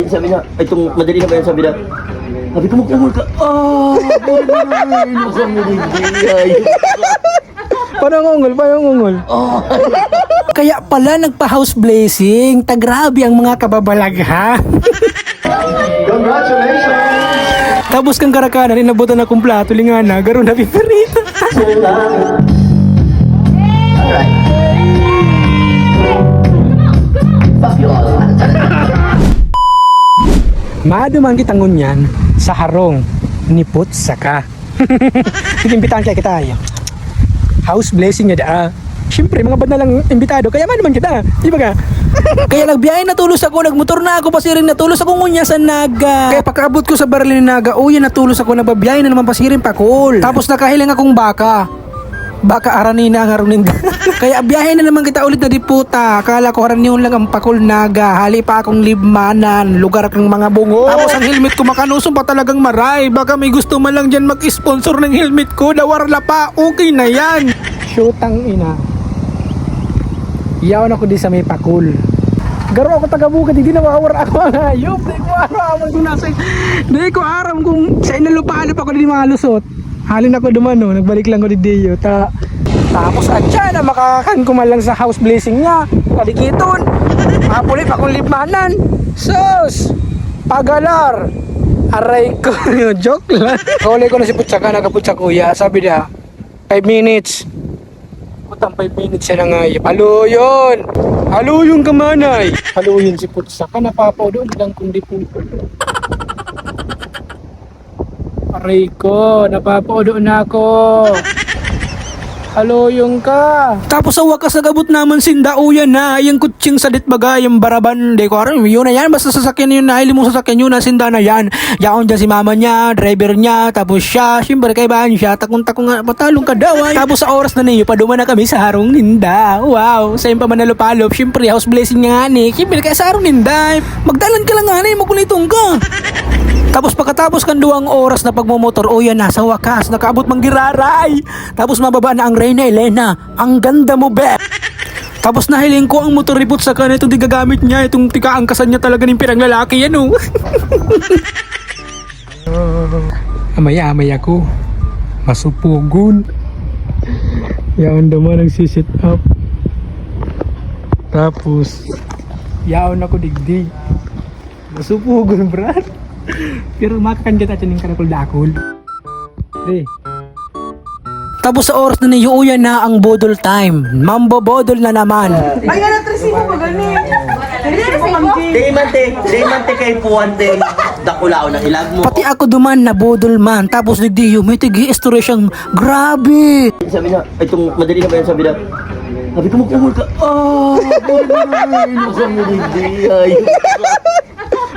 sabi niya, ay itong madali na ba yan, sabi niya. Sabi ko, mag-umul ka. Panangungol. Kaya pala nagpa-house blessing. Tagrabe ang mga kababalagha. Congratulations! Tapos kang karakanan, inabutan akong plato, lingana, garo na piperito. Maduman kitang ngunyan sa harong ni Putsaka. Imbitahan kaya kita ayo. House blessing niya daa. Siyempre, mga bad na lang imbitado, kaya man kita. Di ba ka? Kaya nagbiyahe natulos ako, nagmotor na ako, pasiring natulos ako ngunya sa Naga. Kaya pagkaabot ko sa baril ni Naga, uy, natulos ako, nagbabiyahe na naman pasiring pakul. Tapos nakahiling akong baka. Baka aranina ang harunin. Kaya biyahe na naman kita ulit na diputa. Akala ko haraniyon lang ang pakul Naga. Hali pa akong libmanan, lugar kang mga bungo. Tapos ang helmet ko makanusong pa talagang maray. Baka may gusto man lang dyan mag-sponsor ng helmet ko. Dawarla pa, okay na yan. Shootang ina. Iyawan ako di sa may pakul. Garo ako taga-bukid, hindi na mawawar ako ang hayop. Di ko aram kung sa inalupalop ako di mga lusot. Halin ako dumano, nagbalik lang ko di Dio. Tapos atya na makakan ko man lang sa house blessing niya. Kadikiton. Mapuli pa akong libmanan. Sus! Pagalar! Aray ko. Joke lang. Kauli ko na si Putsaka, nagaputsa kuya. Sabi niya, 5 minutes. Putang 5 minutes siya na nga. Haluyon! Haluyon ka manay! Haluyon si Putsaka. Napapaw doon lang kung di po. Aray ko, napapaw doon ako. Haluyon ka. Tapos sa wakas nagabot naman sindauyan na yung kutsing salit bagay, yung baraban. Di ko aram, yun na yan. Basta sasakyan yun na, mo sasakyan yun na sinda na yan. Yaon dyan si mama niya, driver niya, tapos siya, siyempre kaibahan siya, takong-takong nga, patalong ka daw ay. Tapos sa oras na niyo, paduma na kami sa harong ninda. Wow, sa yung pamanalopalop, siyempre house blessing nga ni. Siyempre kaya sa harong ninda, magdalan ka lang nga ni, makulitong ka. Tapos pagkatapos kan 2 oras na pagmumotor, o yan na, sa wakas, nakaabot mang giraray. Tapos mababa na ang Reyna Elena. Ang ganda mo, be! Tapos nahiling ko ang motor ni Putsaka na itong gagamit niya, itong tikaangkasan niya talaga ng pirang lalaki yan, oh. Amaya ko. Masupugon. Yaon naman nagsisit up. Tapos, yaon ako digdig. Masupugon, brad. Pero makakan kita ng karakul-dakul. Tapos sa oras na niyuuyan na ang bodol time. Mambo bodol na naman. Ay, na-tresibo pa gani. Day mante kay puwante. Dakulao na ilag mo. Pati ako duman na bodol man. Tapos nagdiyo, may tigi-istorya siyang grabe. Sabi niya, ay itong madali na ba yan, sabi niya. Sabi ko, mag-umul ka.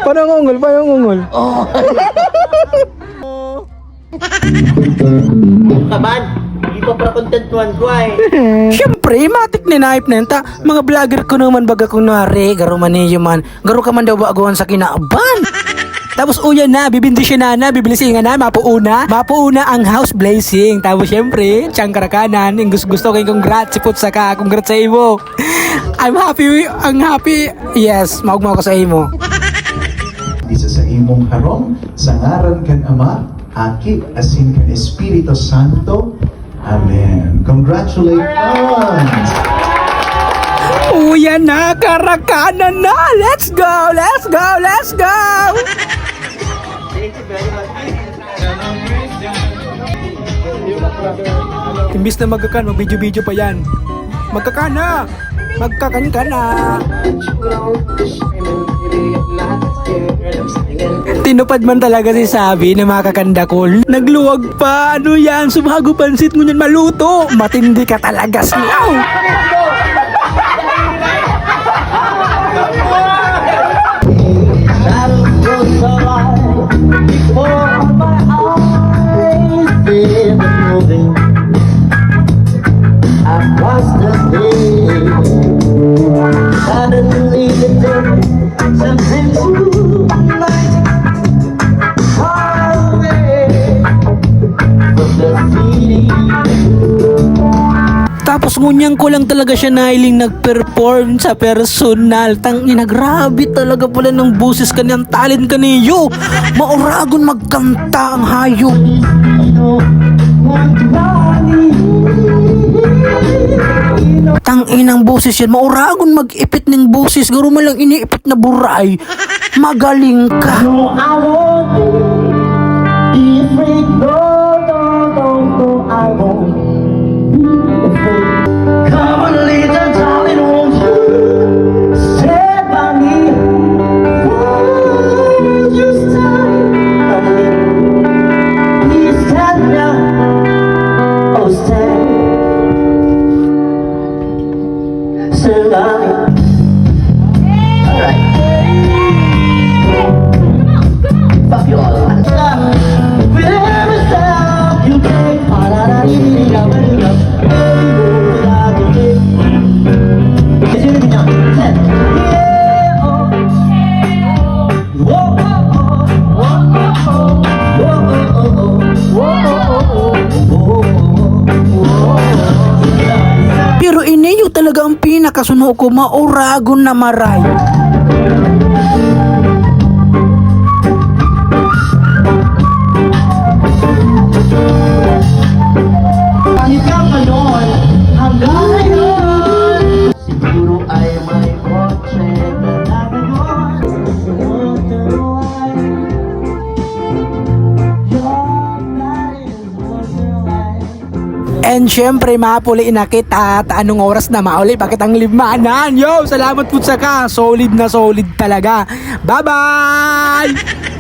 Panangungol. Kaman, hindi pa para contentuan ko ay. Siyempre, matik ni naip nenta. Mga vlogger ko naman baga kunwari. Garo man niyo man. Garo ka man daw baguhan sa kinaaban. Tapos uyan na, bibindisyon na, bibilisingan na, mapuuna ang house blessing. Tapos syempre, siyang karakanan, yung gusto kayong congrats si Putsaka, congrats sa imo. I'm happy. Yes, maugmaw ko sa imo. Isa sa imong harong, sa ngaran kan Ama, Aki, asin kan Espiritu Santo. Amen. Congratulations! Uyan na, karakanan na. Let's go. Imbis na magkakan, mag-video pa yan. Magkakan ka na. Tinupad man talaga si Sabi na makakanda ko. Nagluwag pa. Ano yan? Sumago pansit mo yan maluto. Matindi ka talaga, slaw. Tapos Ngunyan ko lang talaga siya nahiling nag-perform sa personal. Tangina, grabe talaga pala ng boses kaniyang talent kaniyo. Mauragon magkanta ang hayop. Tanginang boses yan. Mauragon mag-ipit ng boses. Garo mo lang iniipit na buray. Magaling ka. Pero iniyo talaga ang pinakasuno ko, mauragon na maray. Kahit ka pa noon, hanggang ngayon, siguro ay may kotse na nagayon. And syempre, mapuli na kita at anong oras na mauli? Bakit ang limanan? Yo, salamat po sa ka. Solid na solid talaga. Bye-bye!